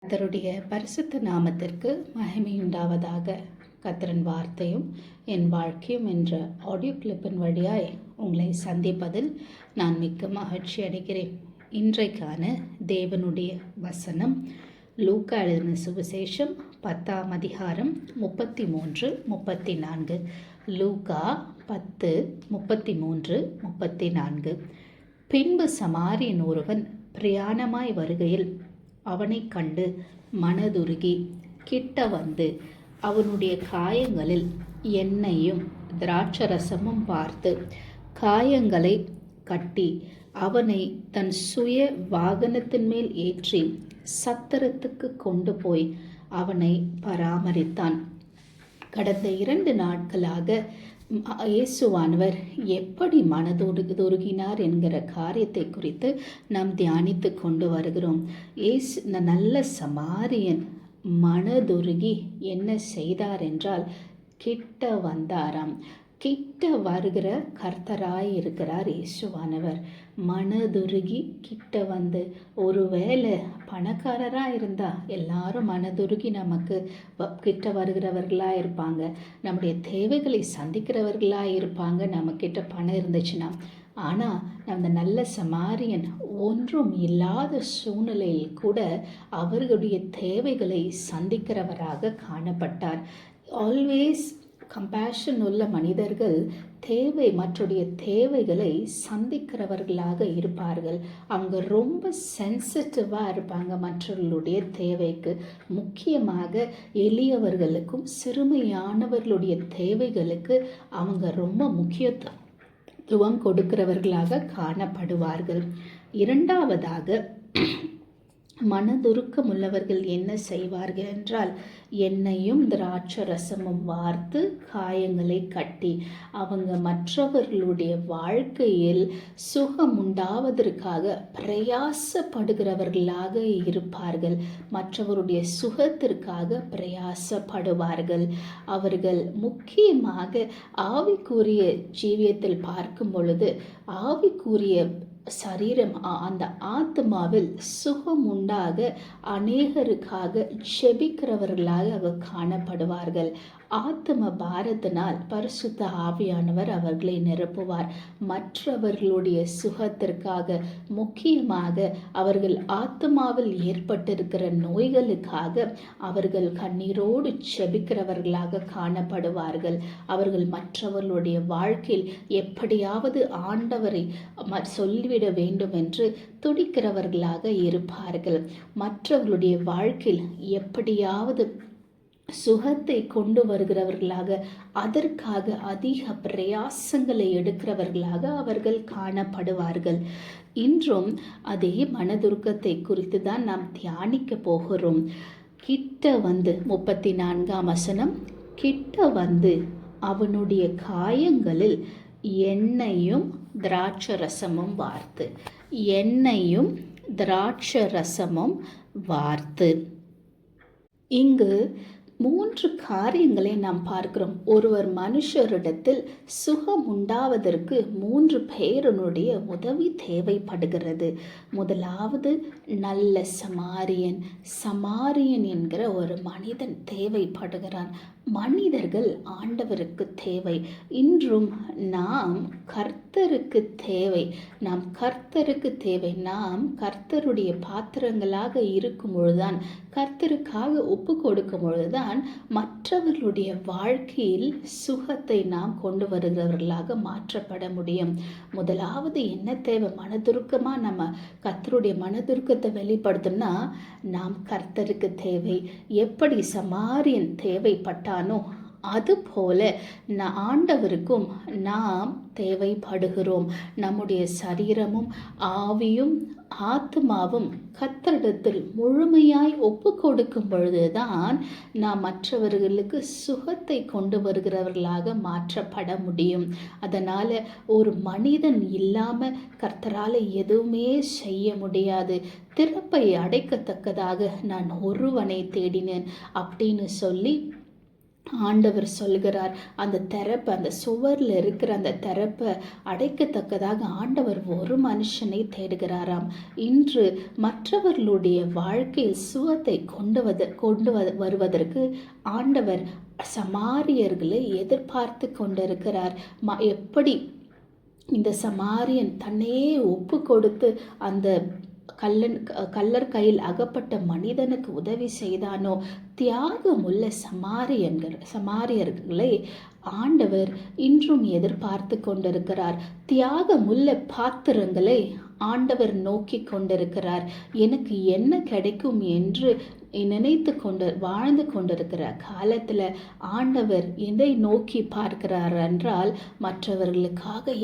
கர்த்தருடைய பரிசுத்த நாமத்திற்கு மகிமையுண்டாவதாக. கர்த்தரின் வார்த்தையும் என் வாழ்க்கையும் என்ற ஆடியோ கிளிப்பின் வழியாய் உங்களை சந்திப்பதில் நான் மிக்க மகிழ்ச்சி அடைகிறேன். இன்றைக்கான தேவனுடைய வசனம் லூக்கா எழுதின சுவிசேஷம் 10ஆம் அதிகாரம் 33-34. லூக்கா 10:33-34. பின்பு சமாரியன் ஒருவன் பிரயாணமாய் வருகையில் அவனைக் கண்டு மனதுருகி கிட்ட வந்து அவனுடைய காயங்களில் எண்ணெயும் திராட்சரசமும் பார்த்து காயங்களை கட்டி அவனை தன் சுய வாகனத்தின் மேல் ஏற்றி சத்திரத்துக்கு கொண்டு போய் அவனை பராமரித்தான். கடந்த 2 நாட்களாக இயேசுவானவர் எப்படி மனதுருகினார் என்கிற காரியத்தை குறித்து நாம் தியானித்து கொண்டு வருகிறோம். நல்ல சமாரியன் மனதுருகி என்ன செய்தார் என்றால் கிட்ட வந்தாராம். கிட்ட வருகிற கர்த்தராய் இருக்கிறார் இயேசுவானவர். மனதுருகி கிட்ட வந்து, ஒருவேளை பணக்காரராக இருந்தால் எல்லாரும் மனதுருகி நமக்கு கிட்ட வருகிறவர்களாக இருப்பாங்க, நம்முடைய தேவைகளை சந்திக்கிறவர்களாக இருப்பாங்க நம்மக்கிட்ட பணம் இருந்துச்சுன்னா. ஆனால் நம்ம நல்ல சமாரியன் ஒன்றும் இல்லாத சூழ்நிலையில் கூட அவர்களுடைய தேவைகளை சந்திக்கிறவராக காணப்பட்டார். ஆல்வேஸ் கம்பேஷன் உள்ள மனிதர்கள் மற்றடைய தேவைகளை சந்திக்கிறவர்களாக இருப்பார்கள். அவங்க ரொம்ப சென்சிட்டிவாக இருப்பாங்க மற்றவர்களுடைய தேவைக்கு. முக்கியமாக எளியவர்களுக்கும் சிறுமையானவர்களுடைய தேவைகளுக்கு அவங்க ரொம்ப முக்கியத்துவம் கொடுக்கிறவர்களாக காணப்படுவார்கள். இரண்டாவதாக, மனதுருக்கம் உள்ளவர்கள் என்ன செய்வார்கள் என்றால், எண்ணெயும் திராட்சரசமும் வார்த்து காயங்களை கட்டி அவங்க மற்றவர்களுடைய வாழ்க்கையில் சுகம் உண்டாவதற்காக பிரயாசப்படுகிறவர்களாக இருப்பார்கள். மற்றவருடைய சுகத்திற்காக பிரயாசப்படுவார்கள். அவர்கள் முக்கியமாக ஆவிக்குரிய ஜீவியத்தில் பார்க்கும் பொழுது ஆவிக்குரிய சரீரம், அந்த ஆத்மாவில் சுகம் உண்டாக அநேகருக்காக செபிக்கிறவர்களாக காணப்படுவார்கள். ஆத்ம பாரத்தினால் பரிசுத்த ஆவியானவர் அவர்களை நிரப்புவார். மற்றவர்களுடைய சுகத்திற்காக, முக்கியமாக அவர்கள் ஆத்மாவில் ஏற்பட்டிருக்கிற நோய்களுக்காக அவர்கள் கண்ணீரோடு செபிக்கிறவர்களாக காணப்படுவார்கள். அவர்கள் மற்றவர்களுடைய வாழ்க்கையில் எப்படியாவது ஆண்டவரை சொல்லிவிட வேண்டும் என்று துடிக்கிறவர்களாக இருப்பார்கள். மற்றவர்களுடைய வாழ்க்கையில் எப்படியாவது சுகத்தை கொண்டு வருகிறவர்களாக, அதற்காக அதிக பிரயாசங்களை எடுக்கிறவர்களாக அவர்கள் காணப்படுவார்கள். இன்றும் அதே மனதுருக்கத்தை குறித்து தான் நாம் தியானிக்க போகிறோம். கிட்ட வந்து 34ஆம் வசனம், கிட்ட வந்து அவனுடைய காயங்களில் எண்ணெயும் திராட்சரசமும் வார்த்து, எண்ணெயும் திராட்சரசமும் வார்த்து. இங்கு 3 காரியங்களை நாம் பார்க்கிறோம். ஒருவர் மனுஷரிடத்தில் சுகம் உண்டாவதற்கு 3 பேருடைய உதவி தேவைப்படுகிறது. முதலாவது, நல்ல சமாரியன். சமாரியன் என்கிற ஒரு மனிதன் தேவைப்படுகிறான். மனிதர்கள் ஆண்டவருக்கு தேவை. இன்றும் நாம் கர்த்தருக்கு தேவை. நாம் கர்த்தருக்கு தேவை. நாம் கர்த்தருடைய பாத்திரங்களாக இருக்கும் பொழுதுதான், கர்த்தருக்காக ஒப்பு கொடுக்கும் பொழுதுதான் மற்றவர்களுடைய வாழ்க்கையில் சுகத்தை நாம் கொண்டு வருகிறவர்களாக மாற்றப்பட முடியும். முதலாவது என்ன தேவை? மனதுருக்கமாக நம்ம கர்த்தருடைய மனதுருக்கத்தை வெளிப்படுத்தினா நாம் கர்த்தருக்கு தேவை. எப்படி சமாரியன் தேவைப்பட்டானோ அதுபோல ஆண்டவருக்கும் நாம் தேவைப்படுகிறோம். நம்முடைய சரீரமும் ஆவியும் ஆத்மாவும் கர்த்தரிடத்தில் முழுமையாய் ஒப்பு கொடுக்கும் பொழுதுதான் நாம் மற்றவர்களுக்கு சுகத்தை கொண்டு வருகிறவர்களாக மாற்றப்பட முடியும். அதனால் ஒரு மனிதன் இல்லாமல் கர்த்தரால் எதுவுமே செய்ய முடியாது. திறப்பை அடைக்கத்தக்கதாக நான் ஒருவனை தேடினேன் அப்படின்னு சொல்லி ஆண்டவர் சொல்கிறார், அந்த திறப்பை, அந்த சுவரில் இருக்கிற அந்த திறப்பை அடைக்கத்தக்கதாக ஆண்டவர் ஒரு மனுஷனை தேடுகிறாராம். இன்று மற்றவர்களுடைய வாழ்க்கையில் சுகத்தை கொண்டு வருவதற்கு ஆண்டவர் சமாரியர்களை எதிர்பார்த்து கொண்டிருக்கிறார். எப்படி இந்த சமாரியன் தன்னையே ஒப்பு கொடுத்து அந்த கள்ளர் கையில் அகப்பட்ட மனிதனுக்கு உதவி செய்தானோ, தியாகமுள்ள சமாரியர்களை ஆண்டவர் இன்றும் எதிர்பார்த்து கொண்டிருக்கிறார். தியாகமுள்ள பாத்திரங்களை ஆண்டவர் நோக்கி கொண்டிருக்கிறார். எனக்கு என்ன கிடைக்கும் என்று நினைத்து வாழ்ந்து கொண்டிருக்கிற காலத்தில் ஆண்டவர் எதை நோக்கி பார்க்கிறார் என்றால், மற்றவர்களுக்காக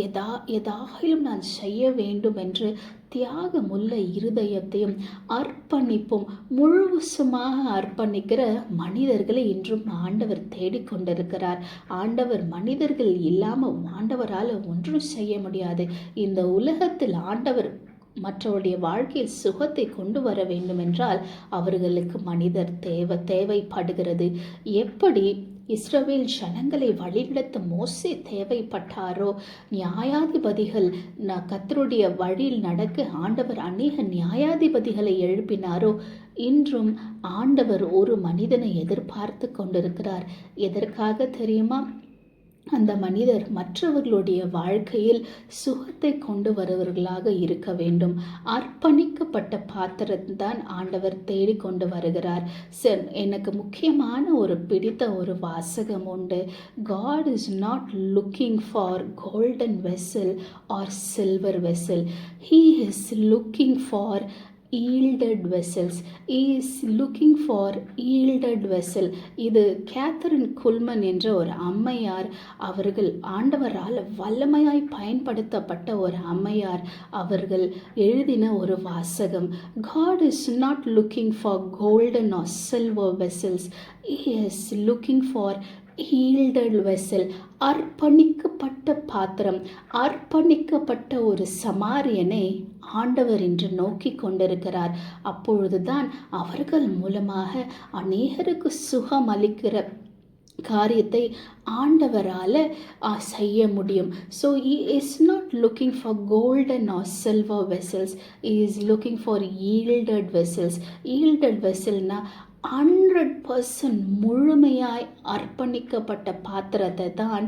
எதாகிலும் நான் செய்ய வேண்டும் என்று தியாகமுள்ள இருதயத்தையும் அர்ப்பணிப்பும் முழுவதுமாக அர்ப்பணிக்கிற மனிதர்களை இன்றும் ஆண்டவர் தேடிக்கொண்டிருக்கிறார். ஆண்டவர் மனிதர்கள் இல்லாமல் ஆண்டவரால் ஒன்றும் செய்ய முடியாது. இந்த உலகத்தில் ஆண்டவர் மற்றவருடைய வாழ்க்கையில் சுகத்தை கொண்டு வர வேண்டும் என்றால் அவர்களுக்கு மனிதர் தேவைப்படுகிறது. எப்படி இஸ்ரவேல் ஜனங்களை வழிநடத்த மோசே தேவைப்பட்டாரோ, நியாயாதிபதிகள் கர்த்தருடைய வழியில் நடக்க ஆண்டவர் அநேக நியாயாதிபதிகளை எழுப்பினாரோ, இன்றும் ஆண்டவர் ஒரு மனிதனை எதிர்பார்த்து கொண்டிருக்கிறார். எதற்காக தெரியுமா? அந்த மனிதர் மற்றவர்களுடைய வாழ்க்கையில் சுகத்தை கொண்டு வருவர்களாக இருக்க வேண்டும். அர்ப்பணிக்கப்பட்ட பாத்திரத்தான் ஆண்டவர் தேடி கொண்டு வருகிறார். எனக்கு முக்கியமான பிடித்த ஒரு வாசகம் உண்டு. God is not looking for golden vessel or silver vessel. He is looking for yielded vessels. He is looking for yielded vessel. இது கேத்தரின் குல்மன் என்ற ஒரு அம்மையார், அவர்கள் ஆண்டவரால் வல்லமையாய் பயன்படுத்தப்பட்ட ஒரு அம்மையார், அவர்கள் எழுதின ஒரு வாசகம். God is not looking for golden or silver vessels. He is looking for yielded vessel. அர்ப்பணிக்கப்பட்ட பாத்திரம், அர்ப்பணிக்கப்பட்ட ஒரு சமாரியனை ஆண்டவர் இன்று நோக்கி கொண்டிருக்கிறார். அப்பொழுதுதான் அவர்கள் மூலமாக அநேகருக்கு சுகம் அளிக்கிற காரியத்தை ஆண்டவரால் செய்ய முடியும். So he is not looking for golden or silver vessels. He is looking for yielded vessels. Yielded vesselனா 100% முழுமையாய் அர்ப்பணிக்கப்பட்ட பாத்திரத்தை தான்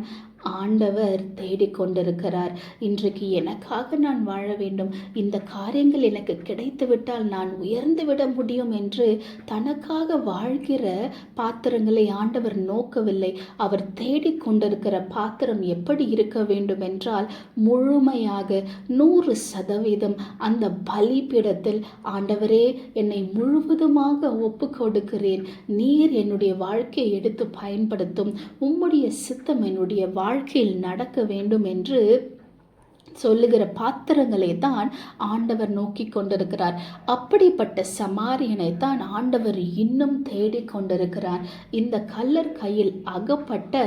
ஆண்டவர் தேடிக்கொண்டிருக்கிறார். இன்றைக்கு எனக்காக நான் வாழ வேண்டும், இந்த காரியங்கள் எனக்கு கிடைத்து விட்டால் நான் உயர்ந்து விட முடியும் என்று தனக்காக வாழ்கிற பாத்திரங்களை ஆண்டவர் நோக்கவில்லை. அவர் தேடிக்கொண்டிருக்கிற பாத்திரம் எப்படி இருக்க வேண்டும் என்றால், முழுமையாக 100% அந்த பலிபீடத்தில் ஆண்டவரே என்னை முழுவதுமாக ஒப்பு கொடுக்கிறேன், நீர் என்னுடைய வாழ்க்கையை எடுத்து பயன்படுத்தும், உம்முடைய சித்தம் என்னுடைய வாழ்க்கையில் நடக்க வேண்டும் என்று சொல்லுகிற பாத்திரங்களை தான் ஆண்டவர் நோக்கி கொண்டிருக்கிறார். அப்படிப்பட்ட சமாரியனை தான் ஆண்டவர் இன்னும் தேடி கொண்டிருக்கிறார். இந்த கள்ளர் கையில் அகப்பட்ட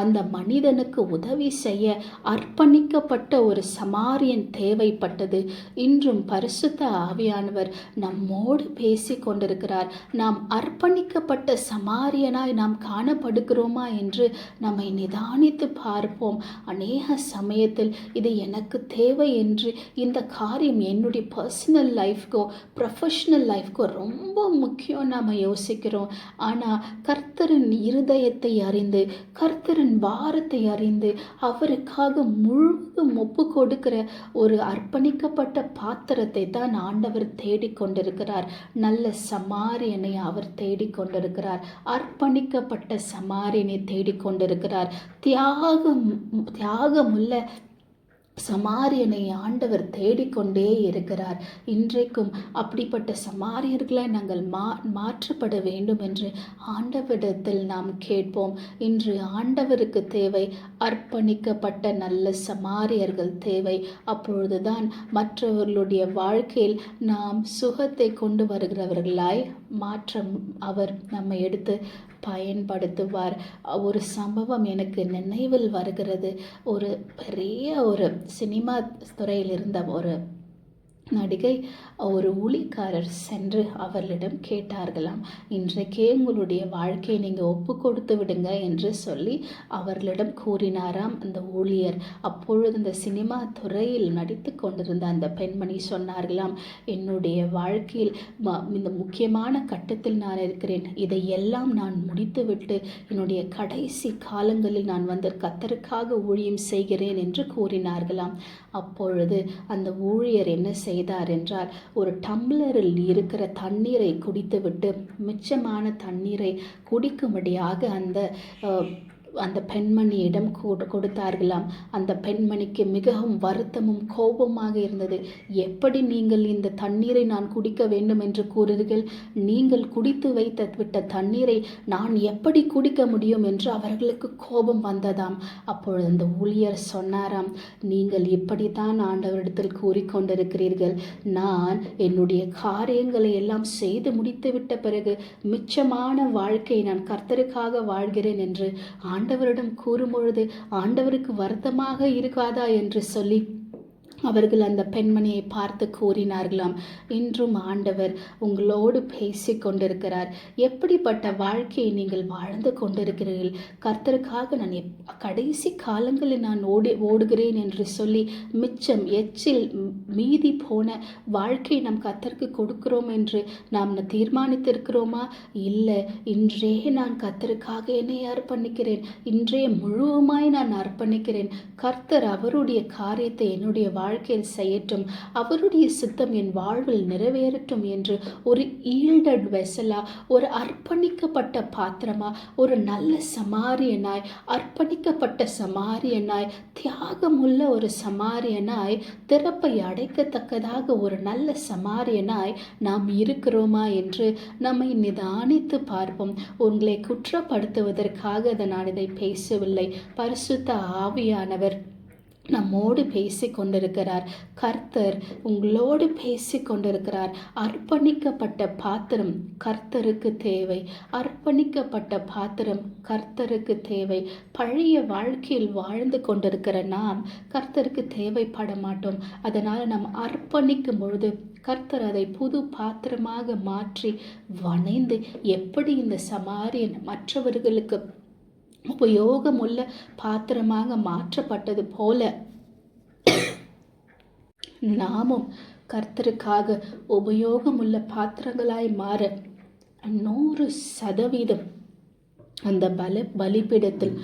அந்த மனிதனுக்கு உதவி செய்ய அர்ப்பணிக்கப்பட்ட ஒரு சமாரியன் தேவைப்பட்டது. இன்றும் பரிசுத்த ஆவியானவர் நம்மோடு பேசி கொண்டிருக்கிறார். நாம் அர்ப்பணிக்கப்பட்ட சமாரியனாய் நாம் காணப்படுகிறோமா என்று நம்மை நிதானித்து பார்ப்போம். அநேக சமயத்தில் இது எனக்கு தேவை என்று இந்த காரியம் என்னுடைய பர்சனல் லைஃப்க்கோ ப்ரொஃபஷனல் லைஃப்க்கோ ரொம்ப முக்கியம் நாம் யோசிக்கிறோம். ஆனால் கர்த்தரின் இருதயத்தை அறிந்து, கர்த்தரின் பாரத்தை அறிந்து, அவருக்காக முழுவதும் ஒப்பு கொடுக்கிற ஒரு அர்ப்பணிக்கப்பட்ட பாத்திரத்தை தான் ஆண்டவர் தேடிக்கொண்டிருக்கிறார். நல்ல சமாரியனை அவர் தேடிக்கொண்டிருக்கிறார். அர்ப்பணிக்கப்பட்ட சமாரியனை தேடிக்கொண்டிருக்கிறார். தியாகமுள்ள சமாரியனை ஆண்டவர் தேடிக்கொண்டே இருக்கிறார். இன்றைக்கும் அப்படிப்பட்ட சமாரியர்களை நாங்கள் மாற்றப்பட வேண்டும் என்று ஆண்டவரிடத்தில் நாம் கேட்போம். இன்று ஆண்டவருக்கு தேவை அர்ப்பணிக்கப்பட்ட நல்ல சமாரியர்கள் தேவை. அப்பொழுதுதான் மற்றவர்களுடைய வாழ்க்கையில் நாம் சுகத்தை கொண்டு வருகிறவர்களாய் மாற்றம் அவர் நம்மை எடுத்து பயன்படுத்துவார். ஒரு சம்பவம் எனக்கு நினைவில் வருகிறது. ஒரு பெரிய சினிமா துறையில் இருந்த ஒரு நடிகை ஒரு ஊழியக்காரர் சென்று அவர்களிடம் கேட்டார்களாம், இன்றைக்கே உங்களுடைய வாழ்க்கையை நீங்கள் ஒப்பு கொடுத்து விடுங்க என்று சொல்லி அவர்களிடம் கூறினாராம் அந்த ஊழியர். அப்பொழுது இந்த சினிமா துறையில் நடித்து கொண்டிருந்த அந்த பெண்மணி சொன்னார்களாம், என்னுடைய வாழ்க்கையில் இந்த முக்கியமான கட்டத்தில் நான் இருக்கிறேன், இதையெல்லாம் நான் முடித்துவிட்டு என்னுடைய கடைசி காலங்களில் நான் வந்து கர்த்தருக்காக ஊழியம் செய்கிறேன் என்று கூறினார்களாம். அப்பொழுது அந்த ஊழியர் என்ன செய்தார் என்றால், ஒரு டம்ளரில் இருக்கிற தண்ணீரை குடித்துவிட்டு மிச்சமான தண்ணீரை குடிக்கும்படியாக அந்த பெண்மணியிடம் கொடுத்தார்களாம். அந்த பெண்மணிக்கு மிகவும் வருத்தமும் கோபமாக இருந்தது. எப்படி நீங்கள் இந்த தண்ணீரை நான் குடிக்க வேண்டும் என்று கூறுகிறீர்கள்? நீங்கள் குடித்து விட்ட தண்ணீரை நான் எப்படி குடிக்க முடியும் என்று அவர்களுக்கு கோபம் வந்ததாம். அப்பொழுது அந்த ஊழியர் சொன்னாராம், நீங்கள் இப்படித்தான் ஆண்டவரிடத்தில் கூறிக்கொண்டிருக்கிறீர்கள், நான் என்னுடைய காரியங்களை எல்லாம் செய்து முடித்து விட்ட பிறகு மிச்சமான வாழ்க்கையை நான் கர்த்தருக்காக வாழ்கிறேன் என்று ஆண்டவரிடம் கூறும்பொழுது ஆண்டவருக்கு வருத்தமாக இருக்காதா என்று சொல்லி அவர்கள் அந்த பெண்மணியை பார்த்து கூறினார்களாம், இன்றும் ஆண்டவர் உங்களோடு பேசி கொண்டிருக்கிறார். எப்படிப்பட்ட வாழ்க்கையை நீங்கள் வாழ்ந்து கொண்டிருக்கிறீர்கள்? கர்த்தருக்காக நான் கடைசி காலங்களில் நான் ஓடுகிறேன் என்று சொல்லி மிச்சம் எச்சில் மீதி போன வாழ்க்கையை நாம் கர்த்தருக்கு கொடுக்கிறோம் என்று நாம் தீர்மானித்திருக்கிறோமா? இல்லை, இன்றே நான் கர்த்தருக்காக என்னை அர்ப்பணிக்கிறேன், இன்றே முழுவதுமாய் நான் அர்ப்பணிக்கிறேன், கர்த்தர் அவருடைய காரியத்தை என்னுடைய வாழ்க்கையில் செய்யட்டும், அவருடைய சித்தம் என் வாழ்வில் நிறைவேறட்டும் என்று ஒரு ஈல்டட் வெசலா, ஒரு அர்ப்பணிக்கப்பட்ட பாத்திரமா, ஒரு நல்ல சமாரியனாய், அர்ப்பணிக்கப்பட்ட சமாரியனாய், தியாகமுள்ள ஒரு சமாரியனாய், திறப்பை அடைக்கத்தக்கதாக ஒரு நல்ல சமாரியனாய் நாம் இருக்கிறோமா என்று நம்மை நிதானித்து பார்ப்போம். உங்களை குற்றப்படுத்துவதற்காக நான் இதை பேசவில்லை. பரிசுத்த ஆவியானவர் நம்மோடு பேசி கொண்டிருக்கிறார். கர்த்தர் உங்களோடு பேசி கொண்டிருக்கிறார். அர்ப்பணிக்கப்பட்ட பாத்திரம் கர்த்தருக்கு தேவை. அர்ப்பணிக்கப்பட்ட பாத்திரம் கர்த்தருக்கு தேவை. பழைய வாழ்க்கையில் வாழ்ந்து கொண்டிருக்கிற நாம் கர்த்தருக்கு தேவைப்பட மாட்டோம். அதனால் நாம் அர்ப்பணிக்கும் பொழுது கர்த்தர் அதை புது பாத்திரமாக மாற்றி வணைந்து, எப்படி இந்த சமாரியன் மற்றவர்களுக்கு உபயோகமுள்ள பாத்திரமாக மாற்றப்பட்டது போல நாமும் கர்த்தருக்காக உபயோகமுள்ள பாத்திரங்களாய் மாற 100% அந்த பலிபீடத்தில்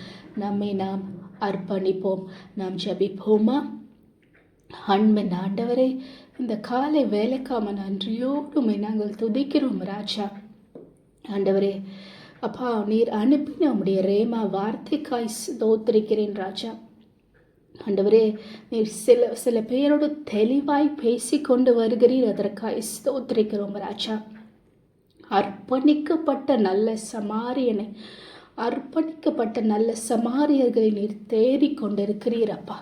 நம்மை நாம் அர்ப்பணிப்போம். நாம் ஜெபிப்போமா? அன்பின் ஆண்டவரே, இந்த காலை வேலைக்காம நன்றியோடு நாங்கள் துதிக்கிறோம் ராஜா. ஆண்டவரே அப்பா, நீர் அனுப்பின உம்முடைய ரேமா வார்த்தைக்காய் ஸ்தோத்திரிக்கிறேன் ராஜா. ஆண்டவரே, நீர் சில பேரோடு தெளிவாய் பேசி கொண்டு வருகிறீர், அதற்காய் ஸ்தோத்திரிக்கிறோம் ராஜா. அர்ப்பணிக்கப்பட்ட நல்ல சமாரியனை, அர்ப்பணிக்கப்பட்ட நல்ல சமாரியர்களை நீர் தேடி கொண்டிருக்கிறீர் அப்பா.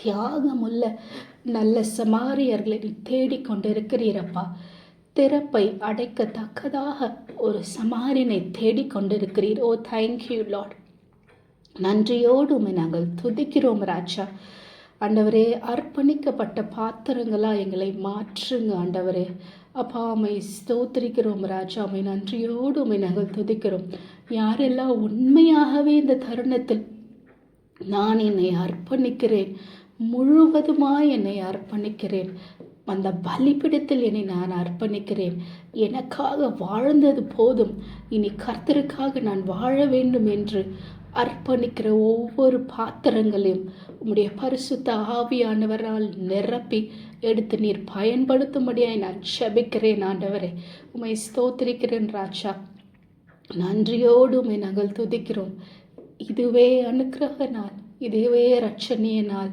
தியாகமுள்ள நல்ல சமாரியர்களை நீர் தேடி கொண்டிருக்கிறீரப்பா. திறப்பை அடைக்கத்தக்கதாக ஒரு சமாரியனை தேடிக்கொண்டிருக்கிறீர். ஓ தேங்க்யூ லார்ட். நன்றியோடு நாங்கள் துதிக்கிறோம் ராஜா. ஆண்டவரே, அர்ப்பணிக்கப்பட்ட பாத்திரங்களா எங்களை மாற்றுங்க ஆண்டவரே. அப்பா, அம்மை ஸ்தோத்திரிக்கிறோம் ராஜா. அம்மை நன்றியோடு நாங்கள் துதிக்கிறோம். யாரெல்லாம் உண்மையாகவே இந்த தருணத்தில் நான் என்னை அர்ப்பணிக்கிறேன், முழுவதுமாய் என்னை அர்ப்பணிக்கிறேன், அந்த பலிபீடத்தில் என்னை நான் அர்ப்பணிக்கிறேன், எனக்காக வாழ்ந்தது போதும், இனி கர்த்தருக்காக நான் வாழ வேண்டும் என்று அர்ப்பணிக்கிற ஒவ்வொரு பாத்திரங்களையும் உம்முடைய பரிசுத்த ஆவியானவரால் நிரப்பி எடுத்து நீர் பயன்படுத்தும்படியாய் நான் ஜெபிக்கிறேன் ஆண்டவரே. உம்மை ஸ்தோத்திரிக்கிறேன் ராஜா. நன்றியோடு உம்மை நாங்கள் துதிக்கிறோம். இதுவே அனுக்கிரக நாள், இதுவே இரட்சணிய நாள்.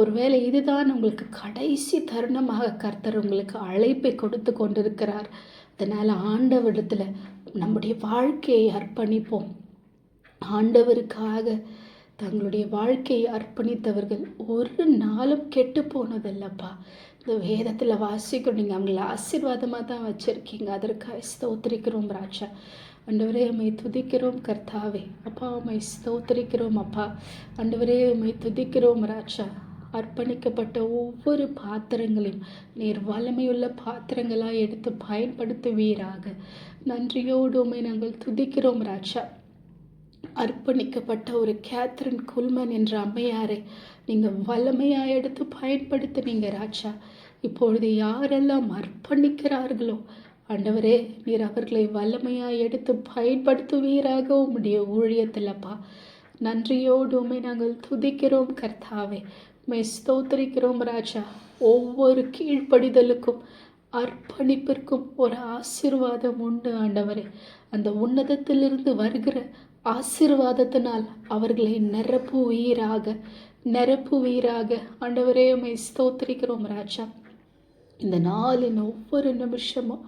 ஒருவேளை இதுதான் உங்களுக்கு கடைசி தருணமாக கர்த்தர் உங்களுக்கு அழைப்பை கொடுத்து கொண்டிருக்கிறார். அதனால் ஆண்டவரிடத்தில் நம்முடைய வாழ்க்கையை அர்ப்பணிப்போம். ஆண்டவருக்காக தங்களுடைய வாழ்க்கையை அர்ப்பணித்தவர்கள் ஒரு நாளும் கெட்டு போனதில்லப்பா. இந்த வேதத்தில் வாசிக்கும், நீங்கள் அவங்கள ஆசீர்வாதமாக தான் வச்சுருக்கீங்க. அதற்காக ஸ்தோத்திரிக்கிறோம் ராஜா. ஆண்டவரே, உம்மை துதிக்கிறோம் கர்த்தாவே. அப்பா, உம்மை ஸ்தோத்திரிக்கிறோம் அப்பா. ஆண்டவரே, உம்மை துதிக்கிறோம் ராஜா. அர்ப்பணிக்கப்பட்ட ஒவ்வொரு பாத்திரங்களையும் நீர் வல்லமையுள்ள பாத்திரங்களாக எடுத்து பயன்படுத்துவீராக. நன்றியோடு உம்மை நாங்கள் துதிக்கிறோம் ராஜா. அர்ப்பணிக்கப்பட்ட ஒரு கேத்ரின் குல்மன் என்ற அம்மையாரை நீங்கள் வல்லமையாக எடுத்து பயன்படுத்தினீங்க ராஜா. இப்பொழுது யாரெல்லாம் அர்ப்பணிக்கிறார்களோ ஆண்டவரே, நீர் அவர்களை வல்லமையாக எடுத்து பயன்படுத்துவீராக உம்முடைய ஊழியத்திலப்பா. நன்றியோடு உம்மை நாங்கள் துதிக்கிறோம் கர்த்தாவே. உம்மை ஸ்தோத்திரிக்கிறோம் ராஜா. ஒவ்வொரு கீழ்ப்படிதலுக்கும் அர்ப்பணிப்பிற்கும் ஒரு ஆசீர்வாதம் உண்டு ஆண்டவரே. அந்த உன்னதத்திலிருந்து வருகிற ஆசீர்வாதத்தினால் அவர்களை நிரப்புவீராக ஆண்டவரே. உம்மை ஸ்தோத்திரிக்கிறோம் ராஜா. இந்த நாளின் ஒவ்வொரு நிமிஷமும்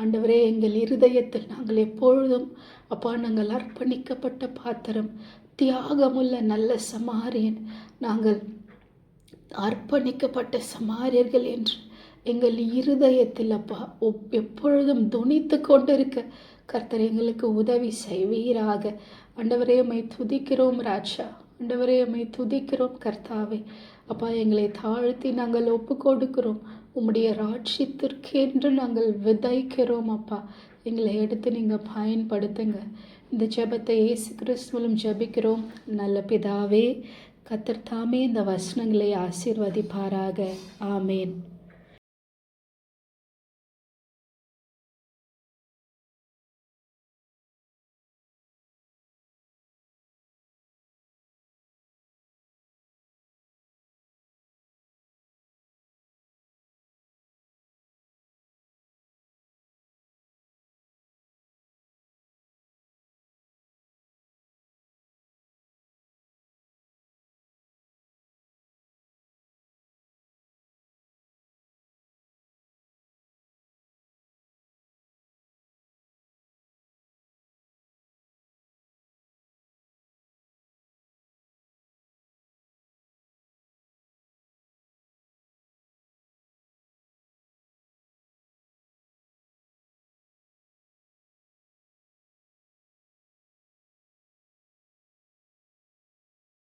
ஆண்டவரே, எங்கள் இருதயத்தில் நாங்கள் எப்பொழுதும் அப்பா, நாங்கள் அர்ப்பணிக்கப்பட்ட பாத்திரம், தியாகமுள்ள நல்ல சமாரியன், நாங்கள் அர்ப்பணிக்கப்பட்ட சமாரியர்கள் என்று எங்கள் இருதயத்தில் அப்பா எப்பொழுதும் துணித்து கொண்டிருக்க கர்த்தர் எங்களுக்கு உதவி செய்வீராக. ஆண்டவரே, உம்மை துதிக்கிறோம் ராஜா. ஆண்டவரே, உம்மை துதிக்கிறோம் கர்த்தாவே. அப்பா, எங்களை தாழ்த்தி நாங்கள் ஒப்பு கொடுக்கிறோம். உம்முடைய ராட்சியத்திற்கென்று நாங்கள் விதைக்கிறோம் அப்பா. எங்களை எடுத்து நீங்கள் பயன்படுத்துங்க. இந்த ஜெபத்தை இயேசு கிறிஸ்து மூலம் ஜெபிக்கிறோம் நல்ல பிதாவே. கர்த்தர் தாமே இந்த வசனங்களை ஆசீர்வதிப்பாராக. ஆமேன்.